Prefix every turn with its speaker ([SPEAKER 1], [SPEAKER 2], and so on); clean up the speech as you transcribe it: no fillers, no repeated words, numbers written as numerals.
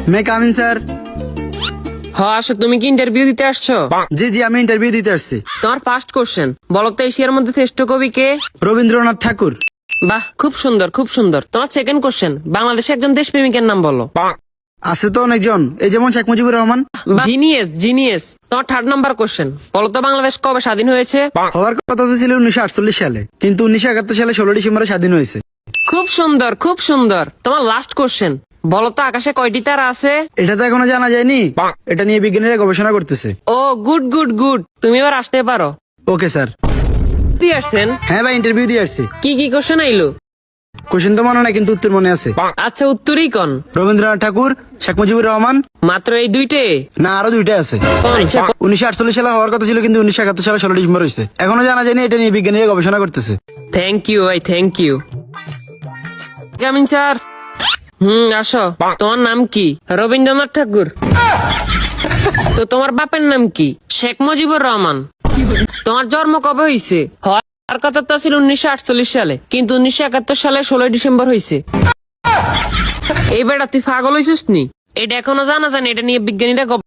[SPEAKER 1] মে come in sir?
[SPEAKER 2] হ্যাঁ আসো, তুমি কি ইন্টারভিউ দিতে আসছো?
[SPEAKER 1] জি জি, আমি ইন্টারভিউ দিতে আসছি।
[SPEAKER 2] তোমার ফার্স্ট কোশ্চেন বলো তো, এশিয়ার মধ্যে শ্রেষ্ঠ কবি কে?
[SPEAKER 1] রবীন্দ্রনাথ ঠাকুর।
[SPEAKER 2] বাহ, খুব সুন্দর খুব সুন্দর। তোমার সেকেন্ড কোশ্চেন, বাংলাদেশে একজন দেশপ্রেমিকের নাম বলো।
[SPEAKER 1] আছে তো অনেকজন, এই যেমন শেখ মুজিবুর রহমান।
[SPEAKER 2] Genius genius. তোমার থার্ড নাম্বার কোশ্চেন, বলো তো বাংলাদেশ কবে স্বাধীন হয়েছে?
[SPEAKER 1] হওয়ার কথা তো ছিল 1948 সালে, কিন্তু 1971 সালে 16 ডিসেম্বরে স্বাধীন হয়েছে।
[SPEAKER 2] খুব সুন্দর খুব সুন্দর। তোমার লাস্ট কোশ্চেন, বলো তো আকাশে কয়টি তারা আছে?
[SPEAKER 1] এটা তো এখনো জানা যায়নি, এটা নিয়ে বিজ্ঞানীরা গবেষণা করতেছে।
[SPEAKER 2] ও গুড গুড গুড, তুমি এবার আসতে পারো।
[SPEAKER 1] Okay sir.
[SPEAKER 2] দিয়ে আসছেন?
[SPEAKER 1] হ্যাঁ ভাই, ইন্টারভিউ দিয়ে আসছি।
[SPEAKER 2] কি কি কোশ্চেন আইলো?
[SPEAKER 1] কোশ্চেন তো মনে নাই, কিন্তু উত্তর মনে আছে।
[SPEAKER 2] আচ্ছা, উত্তরই কন।
[SPEAKER 1] রবীন্দ্রনাথ ঠাকুর, শেখ মুজিবুর রহমান।
[SPEAKER 2] মাত্র এই দুইটে?
[SPEAKER 1] না, আরো দুইটা আছে।
[SPEAKER 2] আচ্ছা,
[SPEAKER 1] 1948 সালে হওয়ার কথা ছিল, কিন্তু 1971 সালে 16 ডিসেম্বর হয়েছে। এখনো জানা যায়নি, এটা নিয়ে বিজ্ঞানীরা গবেষণা করতেছে।
[SPEAKER 2] থ্যাংক ইউ ভাই, থ্যাংক ইউ। Coming sir. আসো। তোমার নাম কি? রবীন্দ্রনাথ ঠাকুর। তো তোমার বাপের নাম কি? শেখ মুজিবুর রহমান। তোমার জন্ম কবে হয়েছে? হওয়ার কথা তো ছিল 1948 সালে, কিন্তু 1971 সালে 16 ডিসেম্বর হয়েছে। এই বেটা, তুই পাগল হয়েছিস নি? এটা এখনো জানা যায় না, এটা নিয়ে বিজ্ঞানীরা